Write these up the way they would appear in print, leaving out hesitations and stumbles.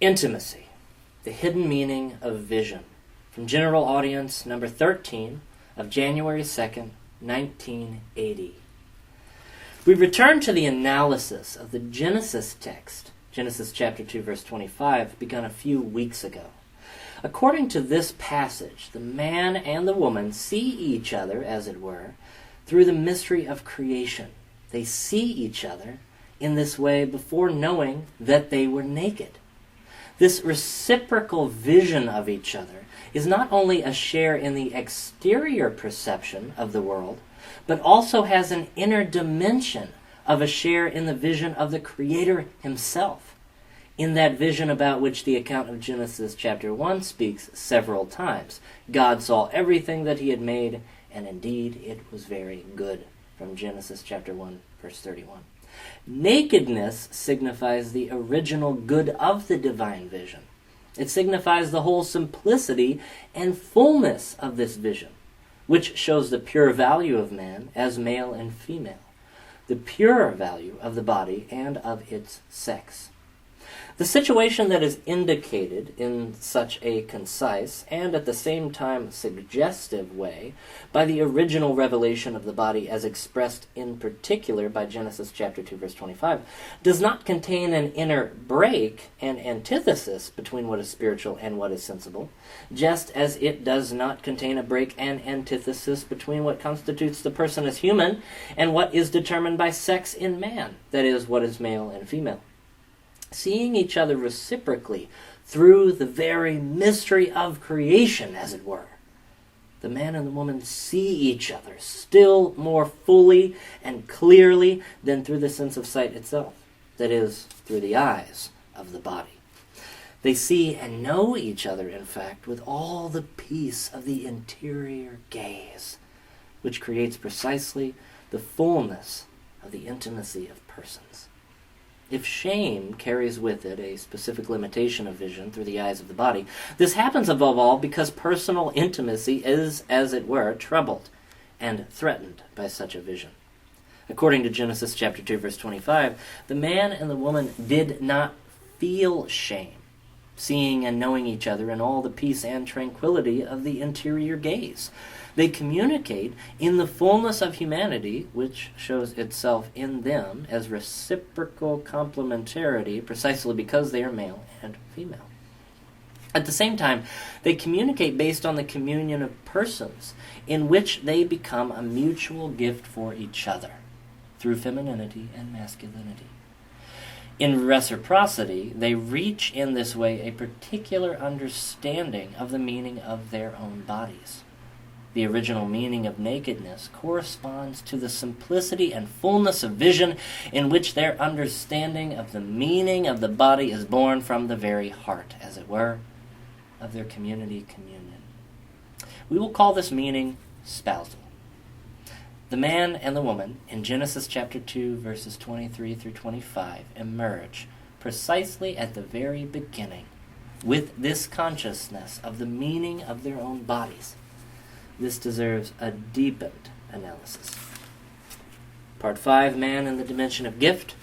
Intimacy, the hidden meaning of vision. From General Audience number 13 of January 2nd, 1980. We return to the analysis of the Genesis text, Genesis chapter 2, verse 25, begun a few weeks ago. According to this passage, the man and the woman see each other, as it were, through the mystery of creation. They see each other in this way before knowing that they were naked. This reciprocal vision of each other is not only a share in the exterior perception of the world, but also has an inner dimension of a share in the vision of the Creator himself, in that vision about which the account of Genesis chapter 1 speaks several times. God saw everything that he had made, and indeed it was very good, from Genesis chapter 1, verse 31. Nakedness signifies the original good of the divine vision. It signifies the whole simplicity and fullness of this vision, which shows the pure value of man as male and female, the pure value of the body and of its sex. The situation that is indicated in such a concise and at the same time suggestive way by the original revelation of the body as expressed in particular by Genesis chapter 2 verse 25 does not contain an inner break and antithesis between what is spiritual and what is sensible, just as it does not contain a break and antithesis between what constitutes the person as human and what is determined by sex in man, that is, what is male and female. Seeing each other reciprocally through the very mystery of creation, as it were, the man and the woman see each other still more fully and clearly than through the sense of sight itself, that is, through the eyes of the body. They see and know each other, in fact, with all the peace of the interior gaze, which creates precisely the fullness of the intimacy of persons. If shame carries with it a specific limitation of vision through the eyes of the body, this happens above all because personal intimacy is, as it were, troubled and threatened by such a vision. According to Genesis chapter 2, verse 25, the man and the woman did not feel shame, seeing and knowing each other in all the peace and tranquility of the interior gaze. They communicate in the fullness of humanity, which shows itself in them as reciprocal complementarity precisely because they are male and female. At the same time, they communicate based on the communion of persons, in which they become a mutual gift for each other, through femininity and masculinity. In reciprocity, they reach in this way a particular understanding of the meaning of their own bodies. The original meaning of nakedness corresponds to the simplicity and fullness of vision in which their understanding of the meaning of the body is born from the very heart, as it were, of their community communion. We will call this meaning spousal. The man and the woman in Genesis chapter 2, verses 23 through 25 emerge precisely at the very beginning with this consciousness of the meaning of their own bodies. This deserves a deepened analysis. Part 5, Man in the Dimension of Gift.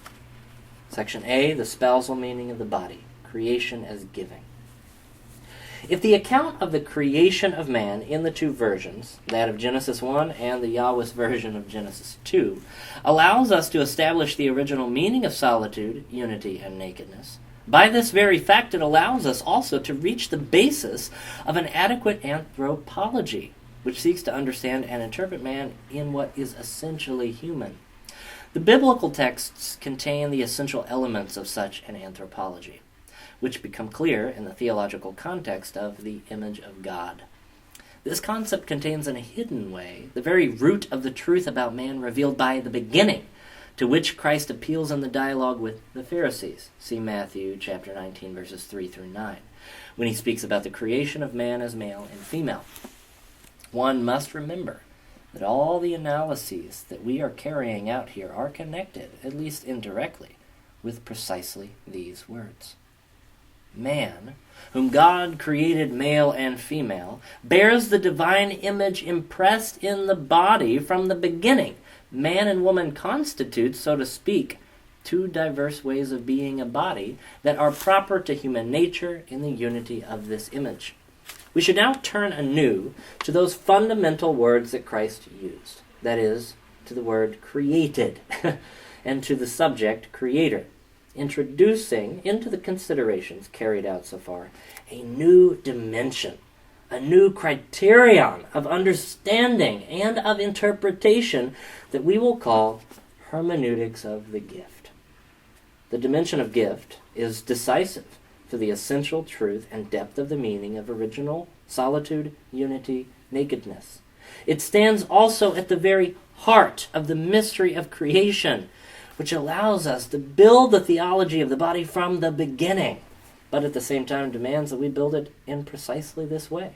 Section A, the spousal meaning of the body, creation as giving. If the account of the creation of man in the two versions, that of Genesis 1 and the Yahwist version of Genesis 2, allows us to establish the original meaning of solitude, unity, and nakedness, by this very fact it allows us also to reach the basis of an adequate anthropology, which seeks to understand and interpret man in what is essentially human. The biblical texts contain the essential elements of such an anthropology, which become clear in the theological context of the image of God. This concept contains in a hidden way the very root of the truth about man revealed by the beginning, to which Christ appeals in the dialogue with the Pharisees. See Matthew chapter 19, verses 3 through 9, when he speaks about the creation of man as male and female. One must remember that all the analyses that we are carrying out here are connected, at least indirectly, with precisely these words. Man, whom God created male and female, bears the divine image impressed in the body from the beginning. Man and woman constitute, so to speak, two diverse ways of being a body that are proper to human nature in the unity of this image. We should now turn anew to those fundamental words that Christ used, that is, to the word created, and to the subject creator, introducing into the considerations carried out so far a new dimension, a new criterion of understanding and of interpretation that we will call hermeneutics of the gift. The dimension of gift is decisive for the essential truth and depth of the meaning of original, solitude, unity, nakedness. It stands also at the very heart of the mystery of creation, which allows us to build the theology of the body from the beginning, but at the same time demands that we build it in precisely this way.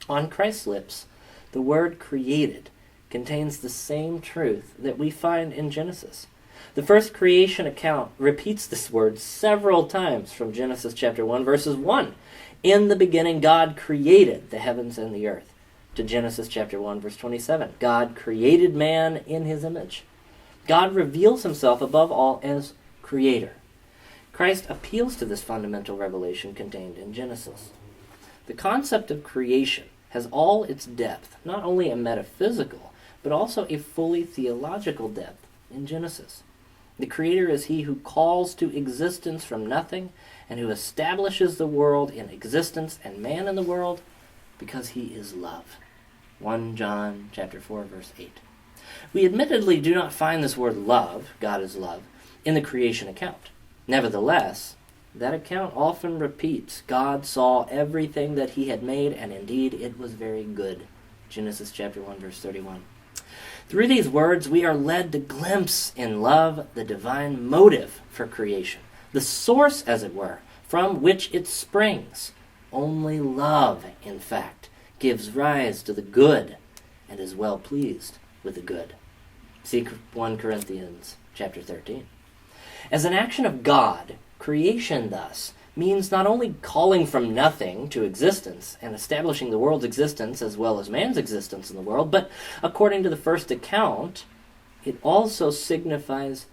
On Christ's lips, the word created contains the same truth that we find in Genesis. The first creation account repeats this word several times from Genesis chapter 1, verses 1. In the beginning, God created the heavens and the earth. To Genesis chapter 1, verse 27. God created man in his image. God reveals himself above all as creator. Christ appeals to this fundamental revelation contained in Genesis. The concept of creation has all its depth, not only a metaphysical, but also a fully theological depth in Genesis. The Creator is he who calls to existence from nothing and who establishes the world in existence and man in the world because he is love. 1 John chapter 4, verse 8. We admittedly do not find this word love, God is love, in the creation account. Nevertheless, that account often repeats, God saw everything that he had made, and indeed it was very good. Genesis chapter 1, verse 31. Through these words, we are led to glimpse in love the divine motive for creation, the source, as it were, from which it springs. Only love, in fact, gives rise to the good and is well pleased with the good. See 1 Corinthians chapter 13. As an action of God, creation thus means not only calling from nothing to existence and establishing the world's existence as well as man's existence in the world, but according to the first account, it also signifies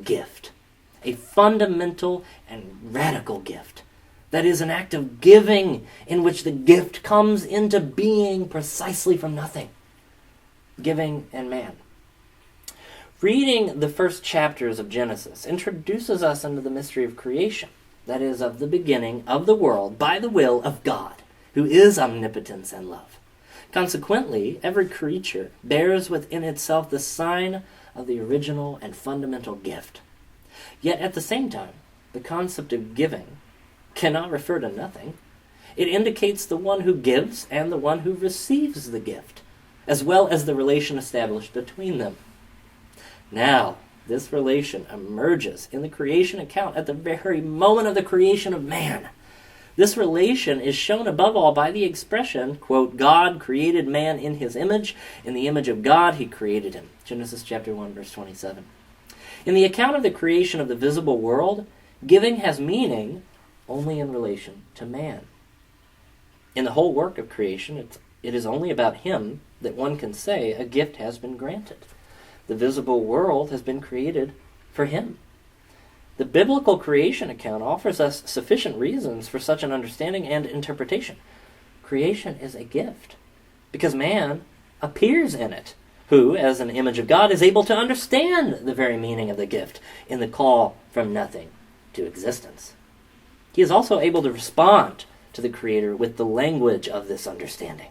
gift, a fundamental and radical gift. That is an act of giving in which the gift comes into being precisely from nothing. Giving and man. Reading the first chapters of Genesis introduces us into the mystery of creation, that is, of the beginning of the world by the will of God, who is omnipotence and love. Consequently, every creature bears within itself the sign of the original and fundamental gift. Yet at the same time, the concept of giving cannot refer to nothing. It indicates the one who gives and the one who receives the gift, as well as the relation established between them. Now, this relation emerges in the creation account at the very moment of the creation of man. This relation is shown above all by the expression, quote, God created man in his image. In the image of God he created him. Genesis chapter 1, verse 27. In the account of the creation of the visible world, giving has meaning only in relation to man. In the whole work of creation, it is only about him that one can say a gift has been granted. The visible world has been created for him. The biblical creation account offers us sufficient reasons for such an understanding and interpretation. Creation is a gift because man appears in it, who, as an image of God, is able to understand the very meaning of the gift in the call from nothing to existence. He is also able to respond to the Creator with the language of this understanding.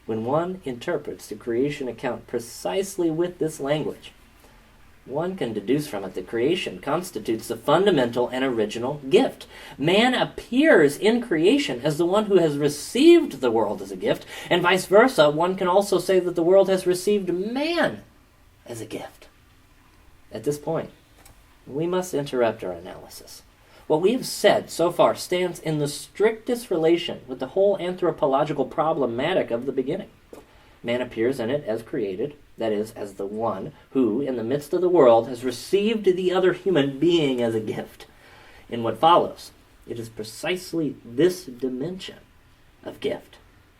When one interprets the creation account precisely with this language, one can deduce from it that creation constitutes the fundamental and original gift. Man appears in creation as the one who has received the world as a gift, and vice versa, one can also say that the world has received man as a gift. At this point, we must interrupt our analysis. What we have said so far stands in the strictest relation with the whole anthropological problematic of the beginning. Man appears in it as created, that is, as the one who, in the midst of the world, has received the other human being as a gift. In what follows, it is precisely this dimension of gift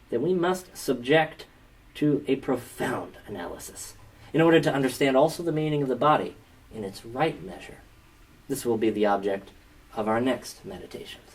that we must subject to a profound analysis in order to understand also the meaning of the body in its right measure. This will be the object of our next meditations.